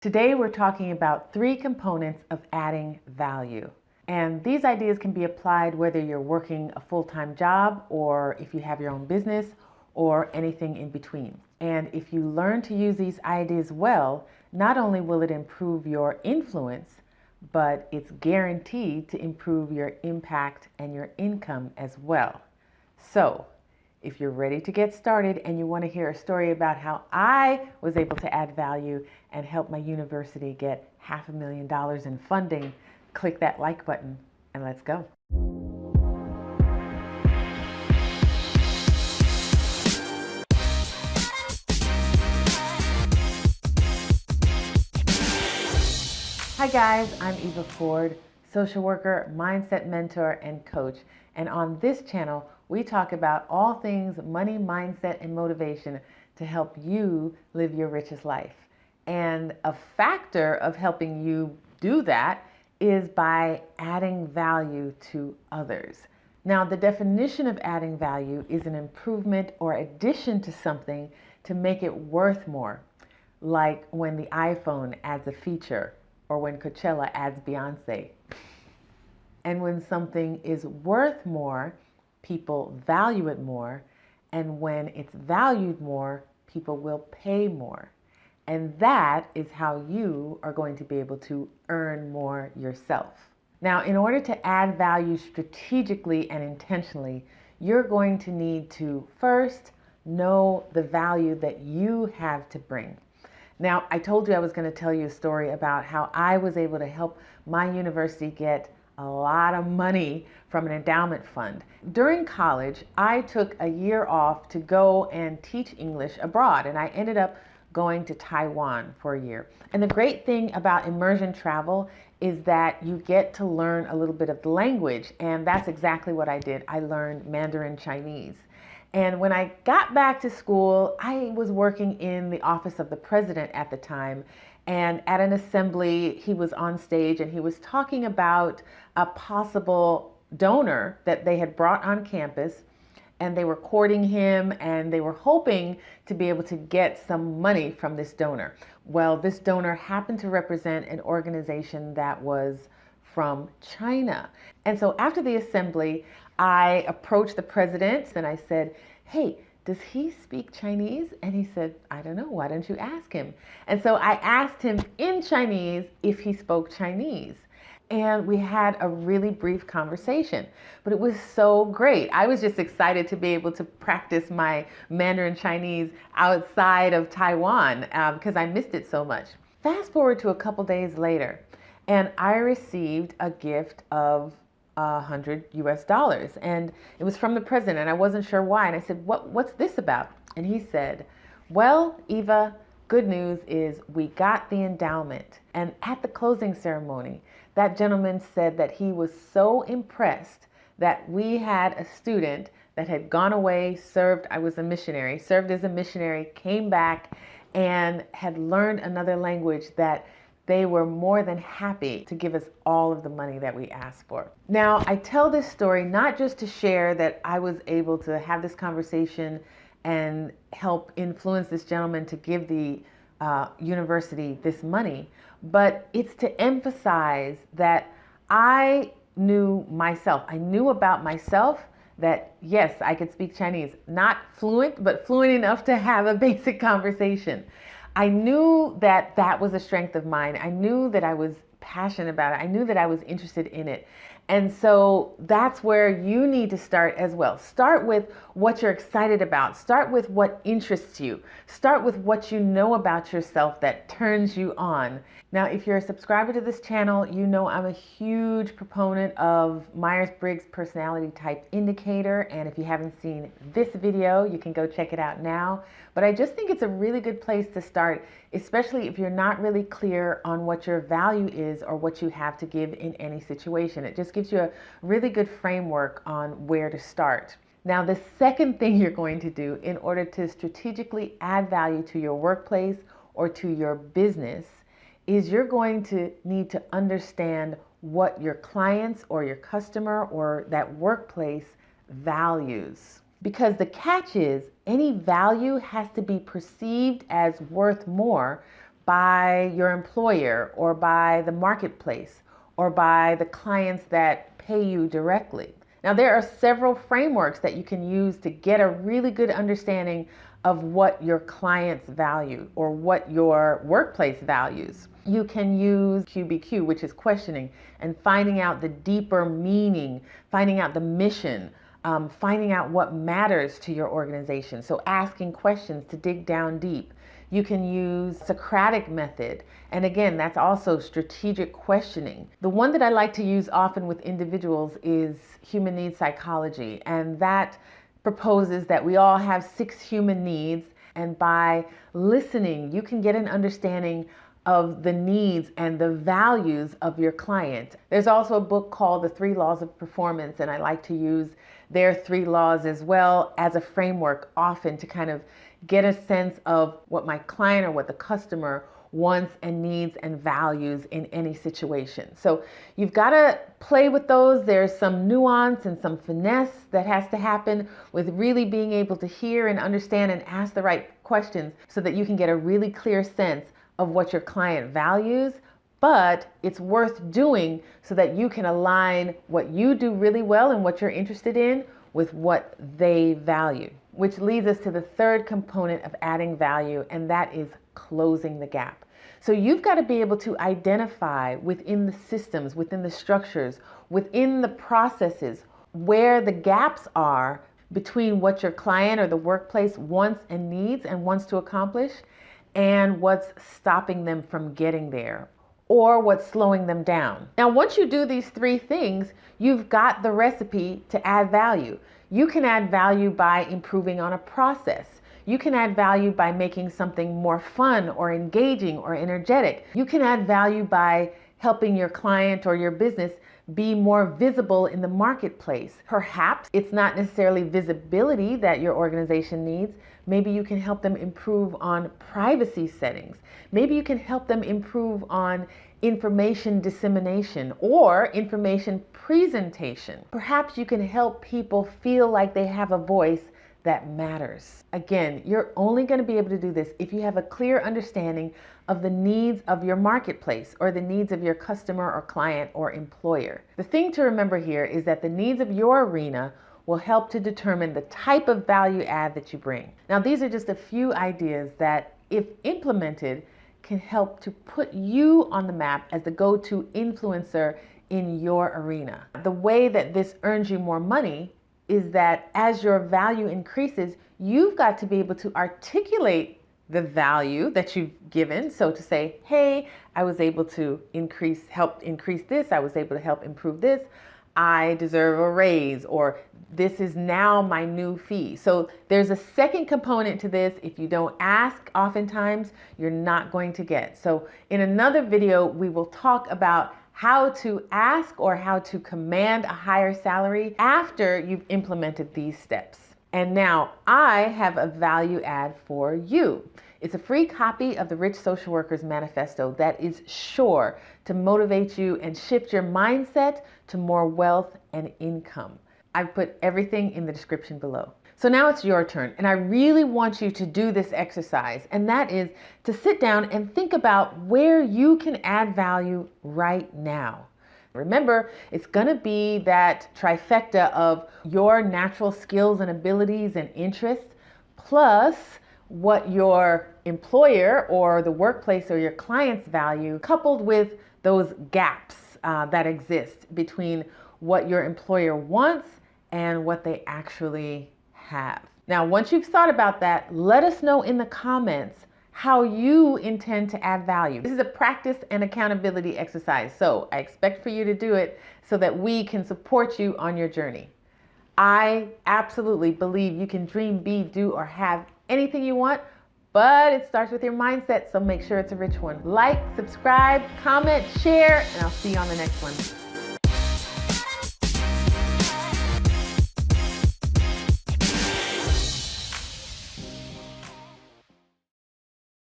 Today we're talking about 3 components of adding value. And these ideas can be applied whether you're working a full-time job or if you have your own business or anything in between. And if you learn to use these ideas well, not only will it improve your influence, but it's guaranteed to improve your impact and your income as well. So, if you're ready to get started and you want to hear a story about how I was able to add value and help my university get $500,000 in funding, click that like button and let's go. Hi guys, I'm Eva Ford, social worker, mindset mentor, and coach. And on this channel, we talk about all things money, mindset, and motivation to help you live your richest life. And a factor of helping you do that is by adding value to others. Now, the definition of adding value is an improvement or addition to something to make it worth more, like when the iPhone adds a feature or when Coachella adds Beyonce. And when something is worth more, people value it more. And when it's valued more, people will pay more. And that is how you are going to be able to earn more yourself. Now, in order to add value strategically and intentionally, you're going to need to first know the value that you have to bring. Now, I told you I was going to tell you a story about how I was able to help my university get a lot of money from an endowment fund. During college, I took a year off to go and teach English abroad, and I ended up going to Taiwan for a year. And the great thing about immersion travel is that you get to learn a little bit of the language, and that's exactly what I did. I learned Mandarin Chinese. And when I got back to school, I was working in the office of the president at the time. And at an assembly, he was on stage and he was talking about a possible donor that they had brought on campus. And they were courting him and they were hoping to be able to get some money from this donor. Well, this donor happened to represent an organization that was from China. And so after the assembly, I approached the president and I said, "Hey, does he speak Chinese?" And he said, "I don't know. Why don't you ask him?" And so I asked him in Chinese if he spoke Chinese. And we had a really brief conversation, but it was so great. I was just excited to be able to practice my Mandarin Chinese outside of Taiwan because I missed it so much. Fast forward to a couple days later, and I received a gift of $100 and it was from the president and I wasn't sure why. And I said, what's this about? And he said, "Well, Eva, good news is we got the endowment." And at the closing ceremony, that gentleman said that he was so impressed that we had a student that had gone away, served as a missionary, came back and had learned another language that they were more than happy to give us all of the money that we asked for. Now, I tell this story not just to share that I was able to have this conversation and help influence this gentleman to give the university this money, but it's to emphasize that I knew myself. I knew about myself that, yes, I could speak Chinese. Not fluent, but fluent enough to have a basic conversation. I knew that that was a strength of mine. I knew that I was passionate about it. I knew that I was interested in it. And so that's where you need to start as well. Start with what you're excited about. Start with what interests you. Start with what you know about yourself that turns you on. Now, if you're a subscriber to this channel, you know I'm a huge proponent of Myers-Briggs Personality Type Indicator. And if you haven't seen this video, you can go check it out now. But I just think it's a really good place to start, especially if you're not really clear on what your value is or what you have to give in any situation. It just gives you a really good framework on where to start. Now, the second thing you're going to do in order to strategically add value to your workplace or to your business is you're going to need to understand what your clients or your customer or that workplace values. Because the catch is any value has to be perceived as worth more by your employer or by the marketplace or by the clients that pay you directly. Now, there are several frameworks that you can use to get a really good understanding of what your clients value or what your workplace values. You can use QBQ, which is questioning and finding out the deeper meaning, finding out the mission, finding out what matters to your organization. So asking questions to dig down deep. You can use Socratic method. And again, that's also strategic questioning. The one that I like to use often with individuals is human needs psychology. And that proposes that we all have 6 human needs. And by listening, you can get an understanding of the needs and the values of your client. There's also a book called The 3 Laws of Performance, and I like to use their 3 laws as well as a framework often to kind of get a sense of what my client or what the customer wants and needs and values in any situation. So you've got to play with those. There's some nuance and some finesse that has to happen with really being able to hear and understand and ask the right questions so that you can get a really clear sense of what your client values, but it's worth doing so that you can align what you do really well and what you're interested in with what they value. Which leads us to the third component of adding value, and that is closing the gap. So you've got to be able to identify within the systems, within the structures, within the processes, where the gaps are between what your client or the workplace wants and needs and wants to accomplish, and what's stopping them from getting there, or what's slowing them down. Now, once you do these 3 things, you've got the recipe to add value. You can add value by improving on a process. You can add value by making something more fun or engaging or energetic. You can add value by helping your client or your business be more visible in the marketplace. Perhaps it's not necessarily visibility that your organization needs. Maybe you can help them improve on privacy settings. Maybe you can help them improve on information dissemination or information presentation. Perhaps you can help people feel like they have a voice that matters. Again, you're only going to be able to do this if you have a clear understanding of the needs of your marketplace or the needs of your customer or client or employer. The thing to remember here is that the needs of your arena will help to determine the type of value add that you bring. Now, these are just a few ideas that, if implemented, can help to put you on the map as the go-to influencer in your arena. The way that this earns you more money is that as your value increases, you've got to be able to articulate the value that you've given. So to say, hey, I was able to help increase this, I was able to help improve this, I deserve a raise, or this is now my new fee. So there's a second component to this. If you don't ask, oftentimes you're not going to get. So in another video, we will talk about how to ask or how to command a higher salary after you've implemented these steps. And now I have a value add for you. It's a free copy of the Rich Social Workers Manifesto that is sure to motivate you and shift your mindset to more wealth and income. I've put everything in the description below. So now it's your turn, and I really want you to do this exercise, and that is to sit down and think about where you can add value right now. Remember, it's going to be that trifecta of your natural skills and abilities and interests, plus what your employer or the workplace or your clients value, coupled with those gaps that exist between what your employer wants and what they actually have. Now, once you've thought about that, let us know in the comments how you intend to add value. This is a practice and accountability exercise, so I expect for you to do it so that we can support you on your journey. I absolutely believe you can dream, be, do, or have anything you want, but it starts with your mindset, so make sure it's a rich one. Like, subscribe, comment, share, and I'll see you on the next one.